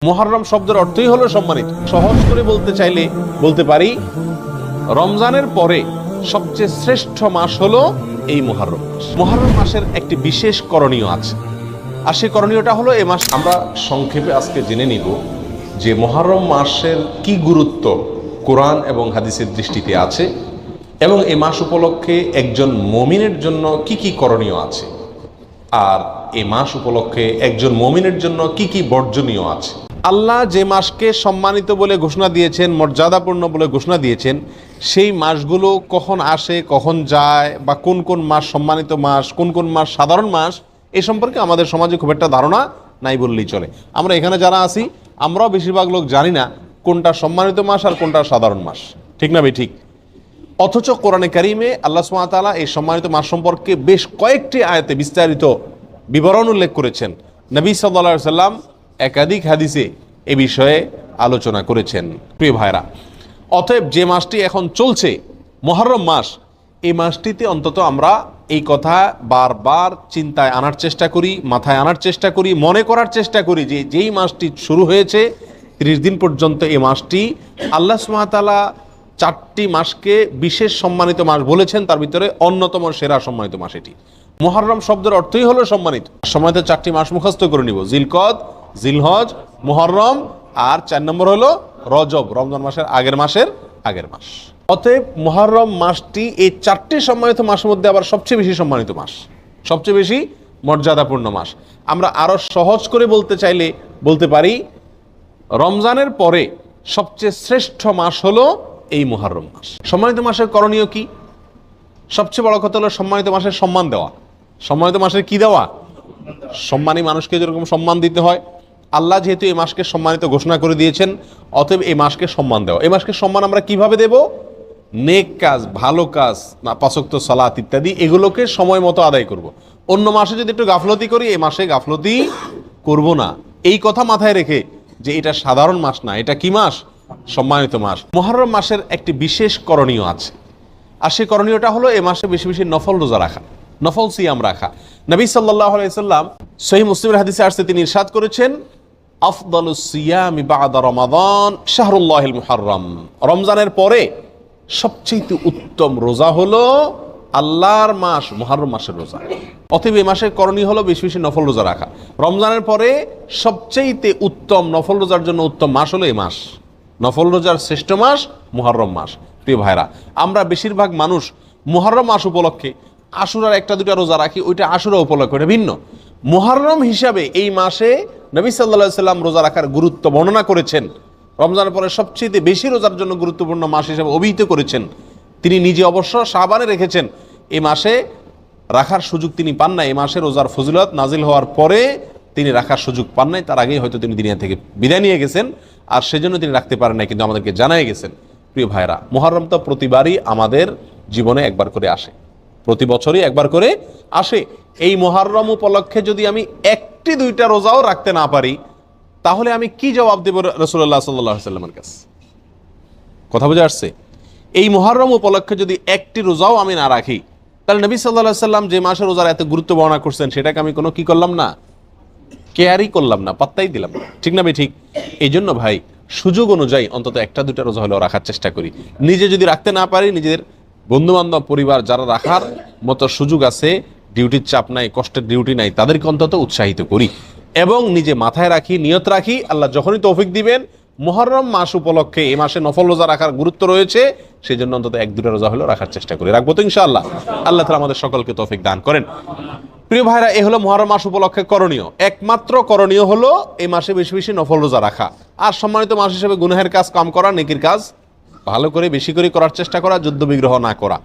মুহররম শব্দের অর্থই হলো সম্মানিত। সহজ করে বলতে চাইলে বলতে পারি রমজানের পরে সবচেয়ে শ্রেষ্ঠ মাস হলো এই মুহররম মাস। মুহররম মাসের একটি বিশেষ করণীয় আছে, আর সেই করণীয়টা হলো এই মাস আমরা সংক্ষেপে আজকে জেনে নিব যে মুহররম মাসের কি গুরুত্ব কোরআন এবং হাদিসের দৃষ্টিতে আছে এবং এই মাস উপলক্ষে একজন মুমিনের জন্য কি কি করণীয় আছে, আর এই মাস উপলক্ষে একজন মুমিনের জন্য কি কি বর্জনীয় আছে। আল্লাহ যে মাসকে সম্মানিত বলে ঘোষণা দিয়েছেন, মর্যাদাপূর্ণ বলে ঘোষণা দিয়েছেন, সেই মাসগুলো কখন আসে কখন যায় বা কোন কোন মাস সম্মানিত মাস কোন কোন মাস সাধারণ মাস, এই সম্পর্কে আমাদের সমাজে খুব একটা ধারণা নাই বললেই চলে। আমরা এখানে যারা আছি আমরাও বেশিরভাগ লোক জানি না কোনটা সম্মানিত মাস আর কোনটা সাধারণ মাস, ঠিক না ভাই? ঠিক। অথচ কোরআনে কারিমে আল্লাহ সুবহানাহু ওয়া তাআলা এই সম্মানিত মাস সম্পর্কে বেশ কয়েকটি আয়াতে বিস্তারিত বিবরণ উল্লেখ করেছেন। নবী সাল্লাল্লাহু আলাইহি সাল্লাম একাধিক হাদিসে এ বিষয়ে আলোচনা করেছেন। প্রিয় ভাইরা, অতএব যে মাসটি এখন চলছে মুহররম মাস, এই মাসটিতে অন্তত আমরা এই কথা বারবার চিন্তায় আনার চেষ্টা করি, মাথায় আনার চেষ্টা করি, মনে করার চেষ্টা করি যে যেই মাসটি শুরু হয়েছে 30 দিন পর্যন্ত এই মাসটি আল্লাহ সুবহানাহু ওয়া তাআলা 4টি মাসকে বিশেষ সম্মানিত মাস বলেছেন, তার ভিতরে অন্যতম সেরা সম্মানিত মাস এটি। মুহররম শব্দের অর্থই হলো সম্মানিত। সম্মানিত 4টি মাস মুখস্থ করে নিব: জিলকদ, জিলহজ, মুহররম, আর 4 নম্বর হলো রজব, রমজান মাসের আগের মাস। অতএব মুহররম মাসটি এই 4টি সম্মানিত মাসের মধ্যে আবার সবচেয়ে বেশি সম্মানিত মাস, সবচেয়ে বেশি মর্যাদাপূর্ণ মাস। আমরা আরো সহজ করে বলতে চাইলে বলতে পারি রমজানের পরে সবচেয়ে শ্রেষ্ঠ মাস হলো এই মুহররম মাস। সম্মানিত মাসের করণীয় কি? সবচেয়ে বড় কথা হলো সম্মানিত মাসের সম্মান দেওয়া। সম্মানিত মাসের কি দেওয়া? সম্মানী মানুষকে যেরকম সম্মান দিতে হয়, আল্লাহ যেহেতু এই মাসকে সম্মানিত ঘোষণা করে দিয়েছেন, অতএব এই মাসকে সম্মান দেওয়া। এই মাসকে সম্মান আমরা কিভাবে দেব? নেক কাজ, ভালো কাজ, পাঁচ ওয়াক্ত সালাত ইত্যাদি এগুলোকে সময় মতো আদায় করব। অন্য মাসে যদি একটু গাফলতি করি, এই মাসে গাফলতি করব না। এই কথা মাথায় রেখে যে এটা সাধারণ মাস না, এটা কি মাস? সম্মানিত মাস। মুহররম মাসের একটি বিশেষ করণীয় আছে, আর সেই করণীয়টা হলো এই মাসে বেশি বেশি নফল রোজা রাখা, নফল সিয়াম রাখা। নবী সাল্লাল্লাহু আলাইহি সাল্লাম সহিহ মুসলিমের হাদিসে আসছে, তিনি ইরশাদ করেছেন, আফদালুস সিয়ামি বা'দা রমাদান শাহরুল্লাহিল মুহররম। রমজানের পরে সবচেয়ে উত্তম রোজা হলো আল্লাহর মাস মুহররম মাসের রোজা। অতএব এই মাসের করণীয় হলো বেশি বেশি নফল রোজা রাখা। রমজানের পরে সবচেয়ে উত্তম নফল রোজার জন্য উত্তম মাস হলো এই মাস। নফল রোজার শ্রেষ্ঠ মাস মুহররম মাস। প্রিয় ভাইরা, আমরা বেশিরভাগ মানুষ মুহররম মাস উপলক্ষে আশুরার 1-2টা রোজা রাখি, ওইটা আশুরা উপলক্ষে, ওইটা ভিন্ন। মুহররম হিসাবে এই মাসে নবী সাল্লাল্লাহু আলাইহি সাল্লাম রোজা রাখার গুরুত্ব বর্ণনা করেছেন। রমজানের পরে সবচেয়ে বেশি রোজার জন্য গুরুত্বপূর্ণ মাস হিসেবে অভিহিত করেছেন। তিনি নিজে অবশ্য শাবানে রেখেছেন, এই মাসে রাখার সুযোগ তিনি পান নাই। এই মাসে রোজার ফজিলত নাজিল হওয়ার পরে তিনি রাখার সুযোগ পান নাই, তার আগেই হয়তো তিনি দুনিয়া থেকে বিদায় নিয়ে গেছেন, আর সেজন্য তিনি রাখতে পারেন নাই, কিন্তু আমাদেরকে জানাই গেছেন। প্রিয় ভাইরা, মুহররম তো প্রতিবারই আমাদের জীবনে একবার করে আসে, প্রতি বছরই একবার করে আসে। এই মুহররম উপলক্ষে যদি আমি 1-2টা রোজাও রাখতে না পারি, তাহলে আমি কি জবাব দেব রাসূলুল্লাহ সাল্লাল্লাহু আলাইহি ওয়াসাল্লামের কাছে? কথা বুঝে আসছে? এই মুহররম উপলক্ষে যদি 1টি রোজাও আমি না রাখি, তাহলে নবী সাল্লাল্লাহু আলাইহি ওয়াসাল্লাম যে মাসের রোজার এত গুরুত্ব বর্ণনা করছেন, সেটাকে আমি কোনো কি করলাম না, কেয়ারই করলাম না, পাত্তাই দিলাম না। ঠিক না ভাই? ঠিক। এই জন্য ভাই, সুযোগ অনুযায়ী অন্তত 1-2টা রোজা হলেও রাখার চেষ্টা করি। নিজে যদি রাখতে না পারি, নিজের বন্ধু বান্ধব পরিবার যারা রাখার মতো সুযোগ আছে, ডিউটির চাপ নাই, কষ্টের ডিউটি নাই, তাদেরকে অন্তত উৎসাহিত করি এবং নিজে মাথায় রাখি, নিয়ত রাখি, আল্লাহ যখনই তৌফিক দিবেন মুহররম মাস উপলক্ষে এই মাসে নফল রোজা রাখার গুরুত্ব রয়েছে, সেই জন্য অন্তত 1-2টা রোজা হলেও রাখার চেষ্টা করি। রাখবো তো ইনশাআল্লাহ। আল্লাহ তাআলা আমাদের সকলকে তৌফিক দান করেন। প্রিয় ভাইরা, এ হলো মুহররম মাস উপলক্ষে করণীয়। একমাত্র করণীয় হলো এই মাসে বেশি বেশি নফল রোজা রাখা, আর সম্মানিত মাস হিসেবে গুনাহের কাজ কম করা, নেকির কাজ ভালো করে বেশি করে করার চেষ্টা করা, যুদ্ধ বিগ্রহ না করা।